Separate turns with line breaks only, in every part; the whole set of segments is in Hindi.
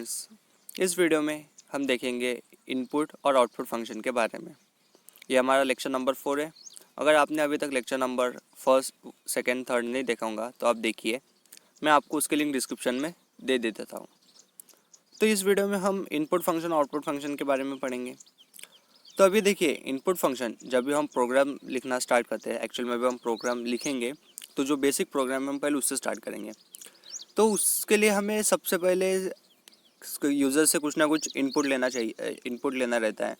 इस वीडियो में हम देखेंगे इनपुट और आउटपुट फंक्शन के बारे में। ये हमारा लेक्चर नंबर 4 है। अगर आपने अभी तक lecture number first, second, third नहीं देखा होगा तो आप देखिए, मैं आपको उसके लिंक डिस्क्रिप्शन में दे देता हूँ। तो इस वीडियो में हम इनपुट फंक्शन और आउटपुट फंक्शन के बारे में पढ़ेंगे। तो अभी देखिए, इनपुट फंक्शन जब भी हम प्रोग्राम लिखना स्टार्ट करते हैं, एक्चुअल में भी हम प्रोग्राम लिखेंगे तो जो बेसिक प्रोग्राम है हम पहले उससे स्टार्ट करेंगे। तो उसके लिए हमें सबसे पहले यूज़र से कुछ ना कुछ इनपुट लेना चाहिए, इनपुट लेना रहता है।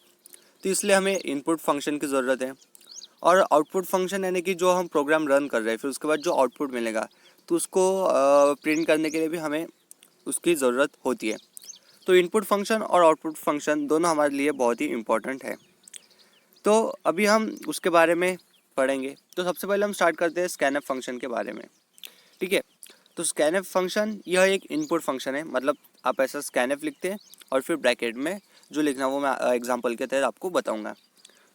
तो इसलिए हमें इनपुट फंक्शन की ज़रूरत है। और आउटपुट फंक्शन यानी कि जो हम प्रोग्राम रन कर रहे हैं, फिर उसके बाद जो आउटपुट मिलेगा तो उसको प्रिंट करने के लिए भी हमें उसकी ज़रूरत होती है। तो इनपुट फंक्शन और आउटपुट फंक्शन दोनों हमारे लिए बहुत ही इम्पोर्टेंट है। तो अभी हम उसके बारे में पढ़ेंगे। तो सबसे पहले हम स्टार्ट करते हैं स्कैनफ फंक्शन के बारे में। ठीक है, तो स्कैनफ फंक्शन यह एक इनपुट फंक्शन है। मतलब आप ऐसा स्कैनफ लिखते हैं और फिर ब्रैकेट में जो लिखना वो मैं एग्जांपल के तहत आपको बताऊंगा।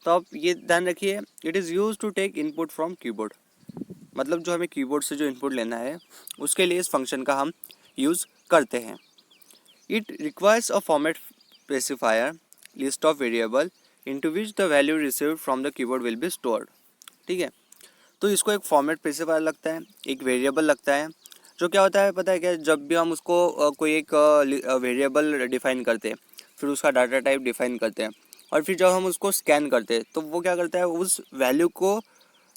तो आप ये ध्यान रखिए, it is use to take input from keyboard. मतलब जो हमें कीबोर्ड से जो इनपुट लेना है उसके लिए इस फंक्शन का हम यूज़ करते हैं। It requires a format specifier list of variable into which the value received from the keyboard will be stored. ठीक है, तो इसको एक फॉर्मेट स्पेसिफायर लगता है, एक वेरिएबल लगता है। जो क्या होता है पता है क्या, जब भी हम उसको कोई एक वेरिएबल डिफाइन करते हैं, फिर उसका डाटा टाइप डिफाइन करते हैं, और फिर जब हम उसको स्कैन करते हैं तो वो क्या करता है, उस वैल्यू को,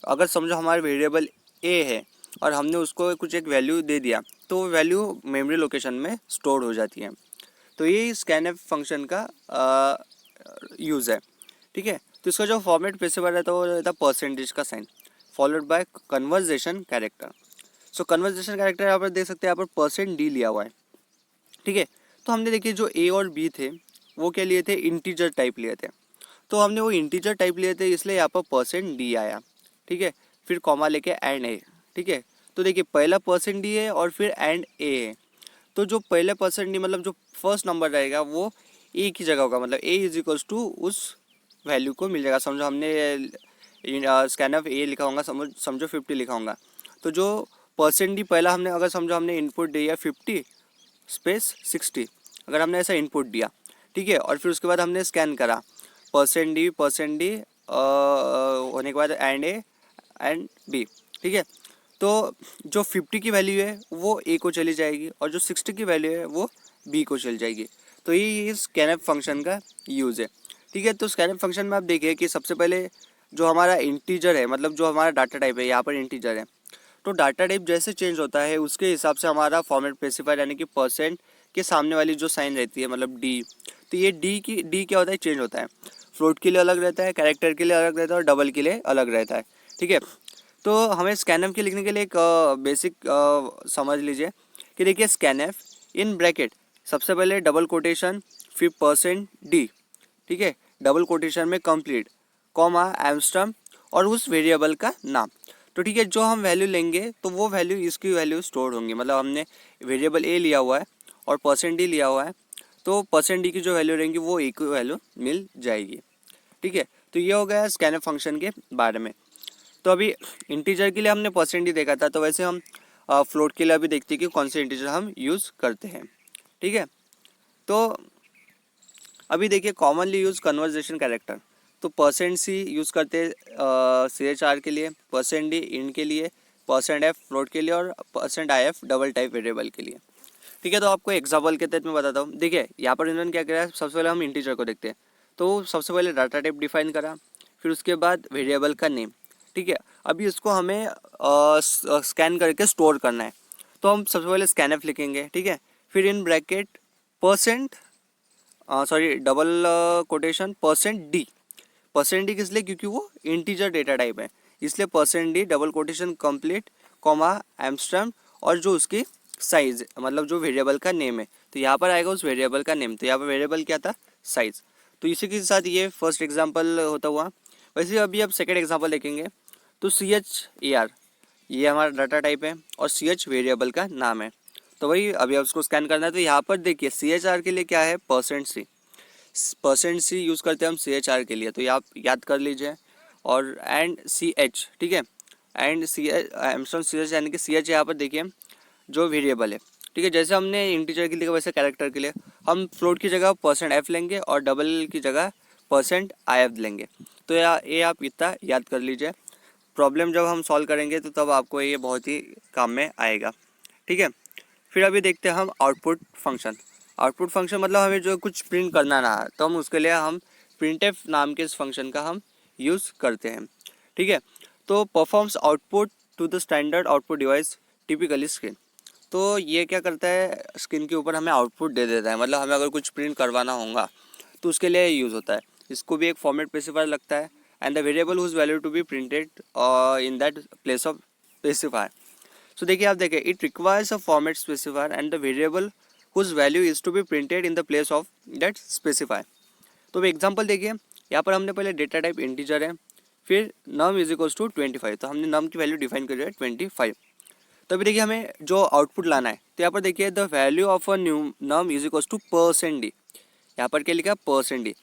अगर समझो हमारा वेरिएबल ए है और हमने उसको कुछ एक वैल्यू दे दिया तो वो वैल्यू मेमोरी लोकेशन में स्टोर हो जाती है। तो ये स्कैनफ फंक्शन का यूज़ है। ठीक है, तो इसका जो फॉर्मेट स्पेसिफायर रहता है वो रहता है परसेंटेज का sign followed by conversion character. So conversion character यहाँ पर देख सकते हैं, यहाँ पर %d लिया हुआ है। ठीक है, तो हमने देखिए जो ए और बी थे वो क्या लिए थे, इंटीजर टाइप लिए थे। तो हमने वो इंटीजर टाइप लिए थे इसलिए यहाँ पर %d आया। ठीक है, फिर कॉमा लेके एंड ए। ठीक है, तो देखिए पहला %d है और फिर एंड ए है। तो जो पहले %d मतलब जो फर्स्ट नंबर रहेगा वो ए की जगह होगा, मतलब ए इज इक्वल्स टू उस वैल्यू को मिल जाएगा। समझो हमने स्कैनफ ए लिखा होगा, समझो 50 लिखा होगा, तो जो %d पहला हमने, अगर समझो हमने इनपुट दिया 50 स्पेस 60, अगर हमने ऐसा इनपुट दिया, ठीक है, और फिर उसके बाद हमने स्कैन करा %d होने के बाद एंड ए एंड बी। ठीक है, तो जो 50 की वैल्यू है वो ए को चली जाएगी और जो 60 की वैल्यू है वो बी को चली जाएगी। तो ये स्कैनफ फंक्शन का यूज़ है। ठीक है, तो स्कैनफ फंक्शन में आप देखिए कि सबसे पहले जो हमारा इंटीजर है, मतलब जो हमारा डाटा टाइप है, यहाँ पर इंटीजर है, तो डाटा टाइप जैसे चेंज होता है उसके हिसाब से हमारा फॉर्मेट स्पेसिफायर यानी कि परसेंट के सामने वाली जो साइन रहती है, मतलब डी, तो ये डी क्या होता है, चेंज होता है। फ्लोट के लिए अलग रहता है, कैरेक्टर के लिए अलग रहता है और डबल के लिए अलग रहता है। ठीक है, तो हमें स्कैनफ के लिखने के लिए एक बेसिक समझ लीजिए कि देखिए स्कैनफ इन ब्रैकेट, सबसे पहले डबल कोटेशन, फिर %d। ठीक है, डबल कोटेशन में कंप्लीट, कॉमा एमस्टर्म और उस वेरिएबल का नाम। तो ठीक है, जो हम वैल्यू लेंगे तो वो वैल्यू इसकी वैल्यू स्टोर होंगी। मतलब हमने वेरिएबल ए लिया हुआ है और %d लिया हुआ है, तो %d की जो वैल्यू रहेंगी वो ए की वैल्यू मिल जाएगी। ठीक है, तो ये हो गया स्कैनफ फंक्शन के बारे में। तो अभी इंटीजर के लिए हमने %d देखा था, तो वैसे हम फ्लोट के लिए अभी देखते हैं कि कौन से इंटीजर हम यूज़ करते हैं। ठीक है, तो अभी देखिए कॉमनली यूज़ कन्वर्जेशन कैरेक्टर, तो %c यूज़ करते हैं CHR के लिए, %d इंट के लिए, %f फ्लोट के लिए और %if डबल टाइप वेरिएबल के लिए। ठीक है, तो आपको एग्जाम्पल के तहत मैं बताता हूँ। देखिए यहाँ पर इन्होंने क्या किया है, सबसे पहले हम इंटीजर को देखते हैं। तो सबसे पहले डाटा टाइप डिफाइन करा, फिर उसके बाद वेरिएबल का नेम। ठीक है, अभी इसको हमें स्कैन करके स्टोर करना है, तो हम सबसे पहले स्कैनफ लिखेंगे। ठीक है, फिर in bracket percent double quotation %d। %d किस लिए, क्योंकि वो इंटीजर डेटा टाइप है, इसलिए %d double quotation complete, comma एमस्ट्रम और जो उसकी साइज, मतलब जो वेरिएबल का नेम है, तो यहाँ पर आएगा उस वेरिएबल का नेम। तो यहाँ पर वेरिएबल क्या था, साइज। तो इसी के साथ ये फर्स्ट एग्जांपल होता हुआ। वैसे अभी अब सेकेंड एग्जांपल देखेंगे। तो CHAR ये हमारा डाटा टाइप है और CH वेरिएबल का नाम है। तो वही अभी अब उसको स्कैन करना है, तो यहाँ पर देखिए CHR के लिए क्या है, %c। %c यूज़ करते हैं हम CHR के लिए, तो आप याद कर लीजिए। और एंड CH, ठीक है, एंड सी एमस्ट्रॉन्ग CH यानी कि CH यहाँ पर देखिए जो वेरिएबल है। ठीक ठीक है। जैसे हमने इंटीजर के लिए वैसे कैरेक्टर के लिए हम फ्लोट की जगह %f लेंगे और डबल की जगह %if लेंगे। तो ये आप इतना याद कर लीजिए। प्रॉब्लम जब हम सॉल्व करेंगे तो तब आपको ये बहुत ही काम में आएगा, ठीक है। फिर अभी देखते हैं हम आउटपुट फंक्शन। आउटपुट फंक्शन मतलब हमें जो कुछ प्रिंट करना ना है तो हम उसके लिए हम printf नाम के इस फंक्शन का हम यूज़ करते हैं, ठीक है। तो performs output to the standard output device typically screen. तो ये क्या करता है, स्क्रीन के ऊपर हमें आउटपुट दे देता है, मतलब हमें अगर कुछ प्रिंट करवाना होगा तो उसके लिए यूज़ होता है। इसको भी एक फॉर्मेट स्पेसिफायर लगता है and the variable whose value to be printed in that place of specifier. So देखिए, आप देखिए, it requires a format specifier and the variable whose value is to be printed in the place of that specifier. तो एग्जांपल देखिए, यहाँ पर हमने पहले डेटा टाइप इंटीजर है, फिर नम इज इक्वल्स टू 25। तो हमने नम की वैल्यू डिफाइन करी है 25। तो अभी देखिए हमें जो आउटपुट लाना है, तो यहाँ पर देखिए the value of a new num is equals to %d। यहाँ पर क्या लिखा है, %d।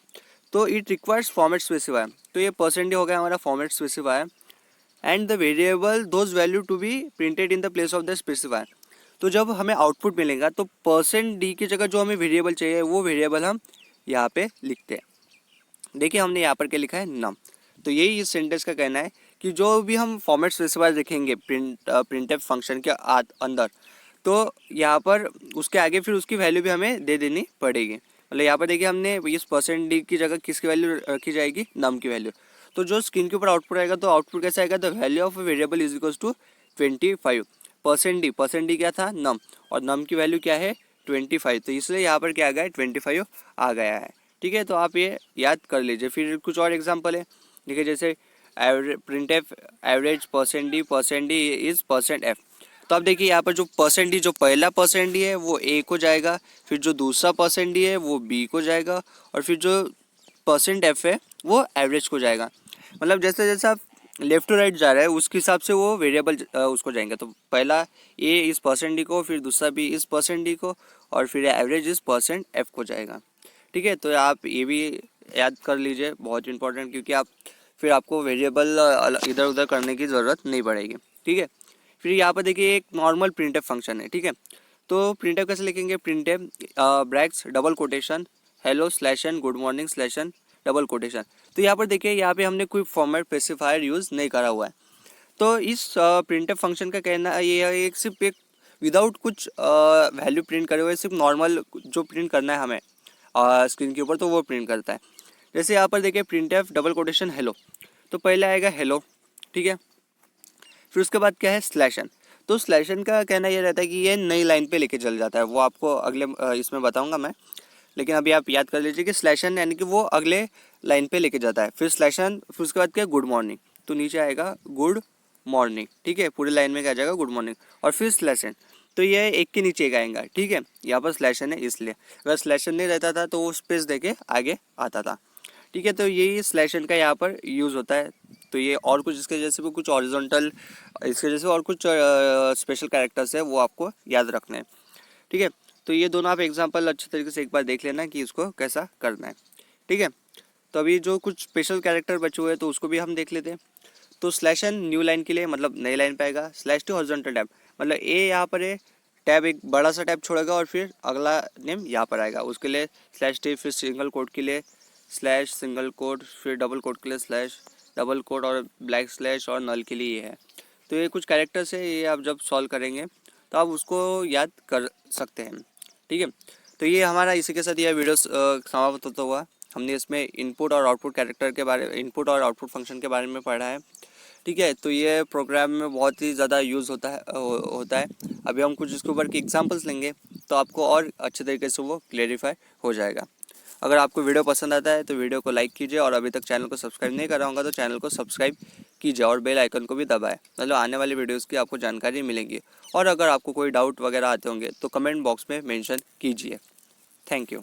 तो इट रिक्वायर्स फॉर्मेट स्पेसिफायर। तो ये %d हो गया हमारा format specifier and the variable those value to be printed in the place of the specifier. तो जब हमें आउटपुट मिलेगा तो %d की जगह जो हमें वेरिएबल चाहिए वो वेरिएबल हम यहाँ पे लिखते हैं। देखिए हमने यहाँ पर क्या लिखा है, नम। तो यही इस सेंटेंस का कहना है कि जो भी हम फॉर्मेट स्पेसिफायर देखेंगे प्रिंटफ फंक्शन के अंदर, तो यहाँ पर उसके आगे फिर उसकी वैल्यू भी हमें दे देनी पड़ेगी। मतलब यहाँ पर देखिए हमने इस %d की जगह किसकी वैल्यू रखी जाएगी, नम की वैल्यू। तो जो स्क्रीन के ऊपर आउटपुट आएगा तो आउटपुट कैसे आएगा, the value of variable is equals to 25। %d क्या था, नम, और नम की वैल्यू क्या है, 25। तो इसलिए यहाँ पर क्या आ गया है, 25 आ गया है, ठीक है। तो आप ये याद कर लीजिए। फिर कुछ और एग्जांपल है, ठीक है। जैसे printf average %d is %f। तो आप देखिए यहाँ पर जो %d, जो पहला %d है वो a को जाएगा, फिर जो दूसरा %d है वो b को जाएगा, और फिर जो %f है वो एवरेज को जाएगा। मतलब जैसे जैसे आप लेफ्ट टू राइट जा रहे हैं उसके हिसाब से वो वेरिएबल उसको जाएंगे। तो पहला a इस %d को, फिर दूसरा b इस %d को, और फिर एवरेज इस %f को जाएगा, ठीक है। तो आप ये भी याद कर लीजिए, बहुत इंपॉर्टेंट, क्योंकि आप फिर आपको वेरिएबल इधर उधर करने की ज़रूरत नहीं पड़ेगी, ठीक है। फिर यहाँ पर देखिए एक नॉर्मल प्रिंटफ फंक्शन है, ठीक है। तो प्रिंटफ कैसे लिखेंगे, printf Bragg's double quotation hello /n good morning /n double quotation. तो यहाँ पर देखिए, यहाँ पे हमने कोई फॉर्मेट स्पेसिफायर यूज़ नहीं करा हुआ है। तो इस प्रिंटफ फंक्शन का कहना ये है, एक सिर्फ एक विदाउट कुछ वैल्यू प्रिंट करे हुए, सिर्फ नॉर्मल जो प्रिंट करना है हमें स्क्रीन के ऊपर, तो वो प्रिंट करता है। जैसे यहाँ पर देखिए प्रिंटफ डबल कोटेशन हेलो, तो पहले आएगा हेलो, ठीक है। फिर उसके बाद क्या है, /n। तो /n का कहना ये रहता है कि ये नई लाइन पे लेके चल जाता है, वो आपको अगले इसमें बताऊंगा मैं, लेकिन अभी आप याद कर लीजिए कि /n यानी कि वो अगले लाइन पे लेके जाता है। फिर /n, फिर उसके बाद क्या है, गुड मॉर्निंग। तो नीचे आएगा गुड मॉर्निंग, ठीक है, पूरी लाइन में क्या जाएगा, गुड मॉर्निंग, और फिर /n। तो ये एक के नीचे एक आएगा, ठीक है। यहाँ पर /n है इसलिए, अगर /n नहीं रहता था तो वो स्पेस देके आगे आता था, ठीक है। तो यही /n का यहाँ पर यूज़ होता है। तो ये और कुछ इसके जैसे भी कुछ हॉरिजॉन्टल, इसके जैसे और कुछ स्पेशल कैरेक्टर्स है वो आपको याद रखने हैं, ठीक है। तो ये दोनों आप एग्जांपल अच्छे तरीके से एक बार देख लेना कि इसको कैसा करना है, ठीक है। तो अभी जो कुछ स्पेशल कैरेक्टर बचे हुए हैं तो उसको भी हम देख लेते हैं। तो /n न्यू लाइन के लिए, मतलब नई लाइन पे आएगा। /t हॉरिजॉन्टल टैब, मतलब ए यहाँ पर है, टैब एक बड़ा सा टैब छोड़ेगा और फिर अगला नेम यहाँ पर आएगा, उसके लिए /t। फिर सिंगल कोड के लिए सिंगल कोड, फिर डबल कोड के लिए डबल कोड, और ब्लैक स्लैश, और नल के लिए ये है। तो ये कुछ कैरेक्टर्स है, ये आप जब सॉल्व करेंगे तो आप उसको याद कर सकते हैं, ठीक है। तो ये हमारा इसी के साथ यह वीडियो समाप्त होता हुआ। हमने इसमें इनपुट और आउटपुट कैरेक्टर के बारे, इनपुट और आउटपुट फंक्शन के बारे में पढ़ा है, ठीक है। तो ये प्रोग्राम में बहुत ही ज़्यादा यूज़ होता है। अभी हम कुछ इसके ऊपर की एग्जांपल्स लेंगे तो आपको और अच्छे तरीके से वो क्लेरिफाई हो जाएगा। अगर आपको वीडियो पसंद आता है तो वीडियो को लाइक कीजिए, और अभी तक चैनल को सब्सक्राइब नहीं करा होगा तो चैनल को सब्सक्राइब कीजिए, और बेल आइकन को भी दबाएं, मतलब आने वाली वीडियोज़ की आपको जानकारी मिलेंगी। और अगर आपको कोई डाउट वगैरह आते होंगे तो कमेंट बॉक्स में मेंशन कीजिए। Thank you.